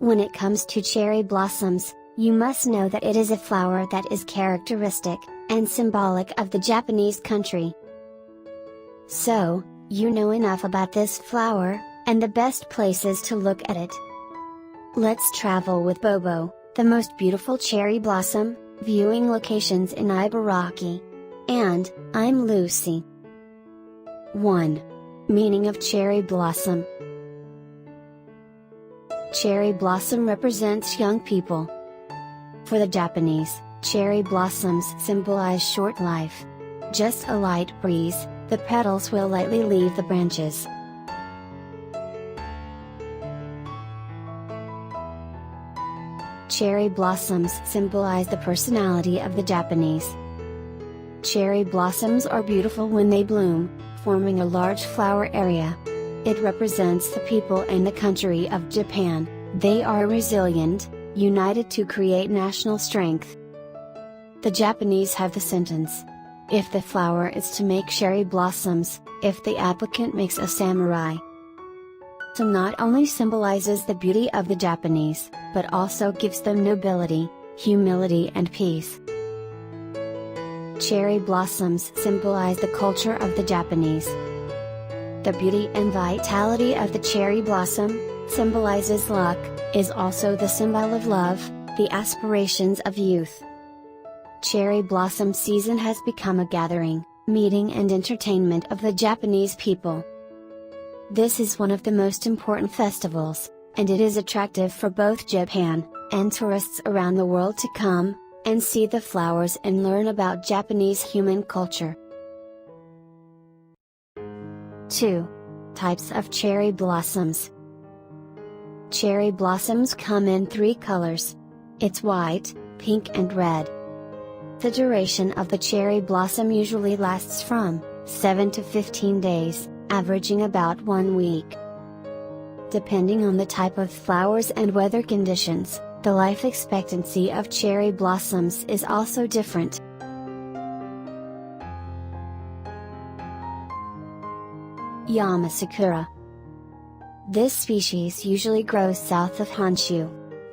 When it comes to cherry blossoms, you must know that it is a flower that is characteristic and symbolic of the Japanese country. So, you know enough about this flower, and the best places to look at it. Let's travel with Bobo, the most beautiful cherry blossom, viewing locations in Ibaraki. And, I'm Lucy. 1. Meaning of cherry blossom. Cherry blossom represents young people. For the Japanese, cherry blossoms symbolize short life. Just a light breeze, the petals will lightly leave the branches. Cherry blossoms symbolize the personality of the Japanese. Cherry blossoms are beautiful when they bloom, forming a large flower area. It represents the people and the country of Japan. They are resilient, united to create national strength. The Japanese have the sentence: if the flower is to make cherry blossoms, if the applicant makes a samurai. So not only symbolizes the beauty of the Japanese, but also gives them nobility, humility and peace. Cherry blossoms symbolize the culture of the Japanese. The beauty and vitality of the cherry blossom symbolizes luck, is also the symbol of love, the aspirations of youth. Cherry blossom season has become a gathering, meeting and entertainment of the Japanese people. This is one of the most important festivals, and it is attractive for both Japan and tourists around the world to come and see the flowers and learn about Japanese human culture. 2. Types of cherry blossoms. Cherry blossoms come in 3 colors. It's white, pink and red. The duration of the cherry blossom usually lasts from 7 to 15 days, averaging about 1 week. Depending on the type of flowers and weather conditions, the life expectancy of cherry blossoms is also different. Yamazakura. This species usually grows south of Honshu.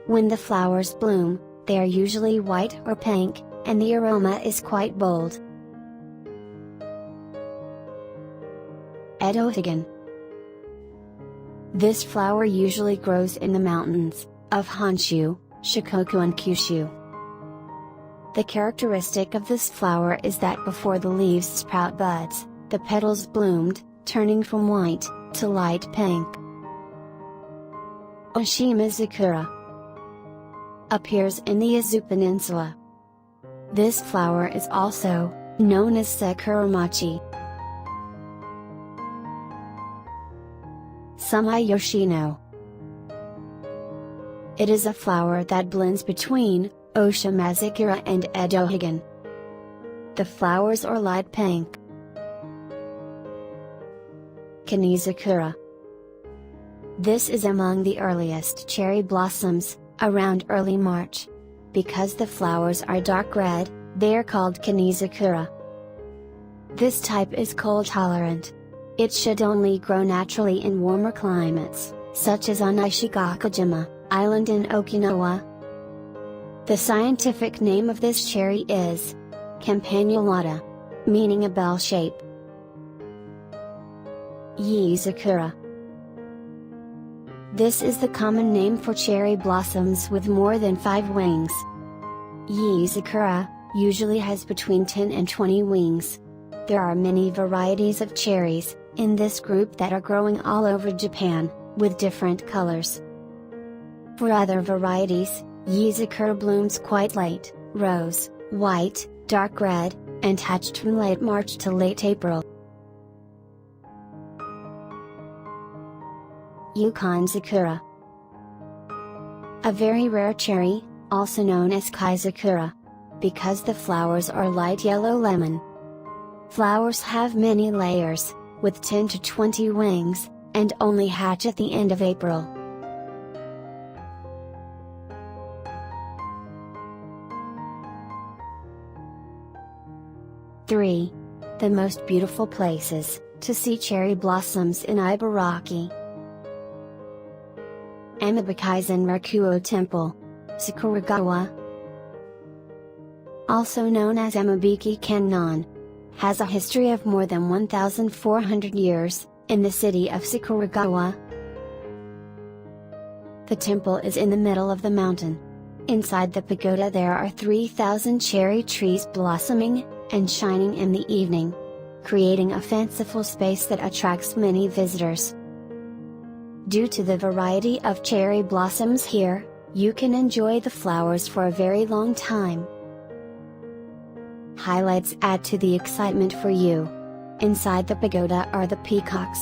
When the flowers bloom, they are usually white or pink, and the aroma is quite bold. Edohigan. This flower usually grows in the mountains of Honshu, Shikoku and Kyushu. The characteristic of this flower is that before the leaves sprout buds, the petals bloomed, turning from white to light pink. Oshimazakura appears in the Izu Peninsula. This flower is also known as Sakuramachi. Someiyoshino. It is a flower that blends between Oshimazakura and Edohigan. The flowers are light pink. Kanizakura. This is among the earliest cherry blossoms, around early March. Because the flowers are dark red, they are called Kanizakura. This type is cold tolerant. It should only grow naturally in warmer climates, such as on Ishioka Island in Okinawa. The scientific name of this cherry is campanulata, meaning a bell shape. Yamazakura. This is the common name for cherry blossoms with more than 5 wings. Yamazakura usually has between 10 and 20 wings. There are many varieties of cherries in this group that are growing all over Japan, with different colors. For other varieties, Yamazakura blooms quite late, rose, white, dark red, and hatched from late March to late April. Yamazakura. A very rare cherry, also known as Keyamazakura. Because the flowers are light yellow lemon. Flowers have many layers, with 10 to 20 wings, and only hatch at the end of April. (3) The most beautiful places to see cherry blossoms in Ibaraki. Amabikisan Rakuhōji Temple, Sakuragawa, also known as Amabiki Kannon, has a history of more than 1,400 years, in the city of Sakuragawa. The temple is in the middle of the mountain. Inside the pagoda there are 3,000 cherry trees blossoming, and shining in the evening, creating a fanciful space that attracts many visitors. Due to the variety of cherry blossoms here, you can enjoy the flowers for a very long time. Highlights add to the excitement for you. Inside the pagoda are the peacocks.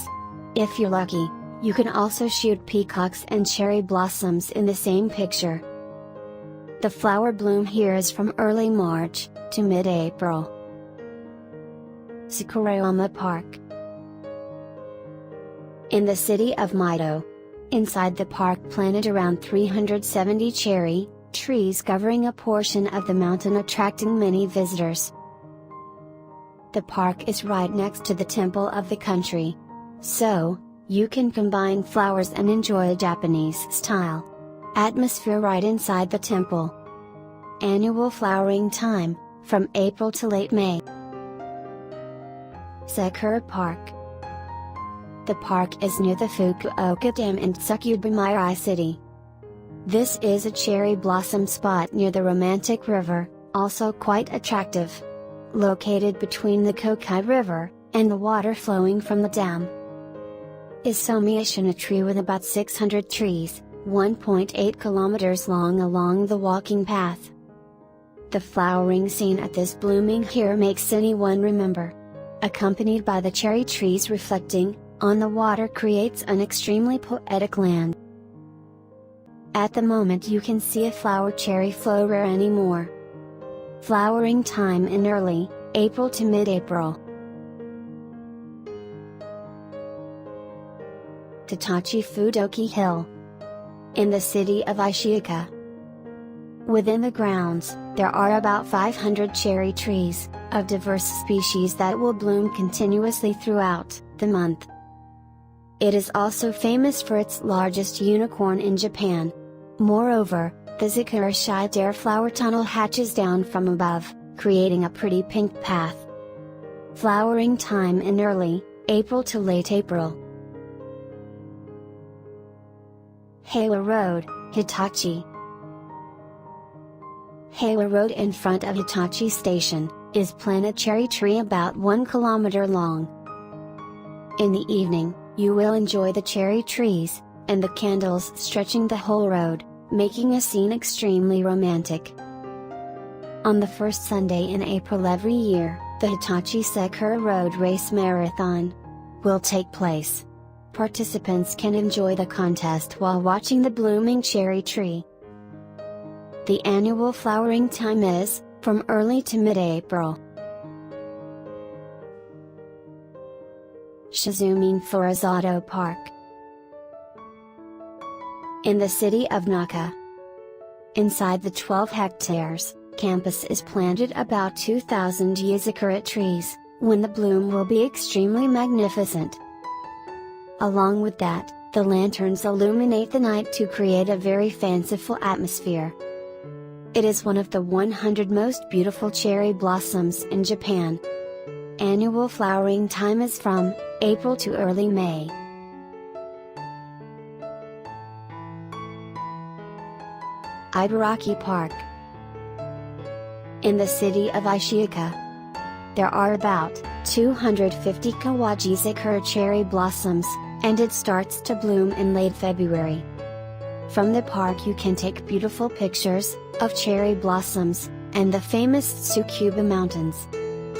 If you're lucky, you can also shoot peacocks and cherry blossoms in the same picture. The flower bloom here is from early March to mid-April. Sakurayama Park. In the city of Mito. Inside the park planted around 370 cherry trees covering a portion of the mountain, attracting many visitors. The park is right next to the temple of the country. So, you can combine flowers and enjoy a Japanese-style atmosphere right inside the temple. Annual flowering time, from April to late May. Sakura Park. The park is near the Fukuoka Dam in Tsukubamirai City. This is a cherry blossom spot near the romantic river, also quite attractive. Located between the Kokai River, and the water flowing from the dam, is Someiyoshino tree with about 600 trees, 1.8 kilometers long along the walking path. The flowering scene at this blooming here makes anyone remember. Accompanied by the cherry trees reflecting on the water creates an extremely poetic land. At the moment you can see a flower cherry flow rare anymore. Flowering time in early April to mid-April. Hitachi Fudoki Hill. In the city of Ishioka. Within the grounds, there are about 500 cherry trees, of diverse species that will bloom continuously throughout the month. It is also famous for its largest unicorn in Japan. Moreover, the Sakura Shidare flower tunnel hatches down from above, creating a pretty pink path. Flowering time in early April to late April. Heiwa Road, Hitachi. Heiwa Road in front of Hitachi Station, is planted cherry tree about 1 kilometer long. In the evening, you will enjoy the cherry trees, and the candles stretching the whole road, making a scene extremely romantic. On the first Sunday in April every year, the Hitachi Sakura Road Race Marathon will take place. Participants can enjoy the contest while watching the blooming cherry tree. The annual flowering time is, from early to mid-April. Shizumine Furusato Park. In the city of Naka. Inside the 12 hectares campus is planted about 2,000 Yamazakura trees, when the bloom will be extremely magnificent. Along with that, the lanterns illuminate the night to create a very fanciful atmosphere. It is one of the 100 most beautiful cherry blossoms in Japan. Annual flowering time is from April to early May. Ibaraki Park. In the city of Ishioka, there are about 250 Kawaji Sakura cherry blossoms, and it starts to bloom in late February. From the park you can take beautiful pictures of cherry blossoms, and the famous Tsukuba Mountains.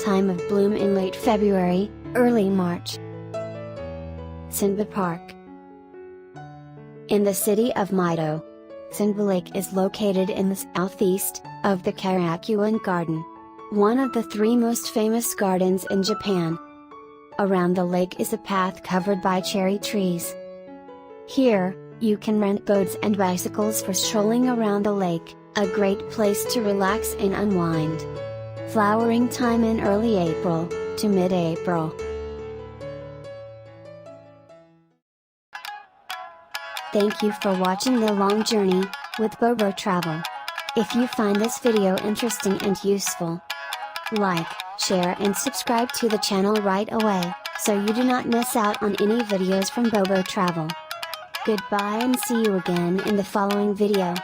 Time of bloom in late February, early March. Senba Park. In the city of Mito, Senba Lake is located in the southeast of the Karakuan Garden, one of the 3 most famous gardens in Japan. Around the lake is a path covered by cherry trees. Here, you can rent boats and bicycles for strolling around the lake, a great place to relax and unwind. Flowering time in early April to mid-April. Thank you for watching the long journey with Bobo Travel. If you find this video interesting and useful, like, share and subscribe to the channel right away, so you do not miss out on any videos from Bobo Travel. Goodbye and see you again in the following video.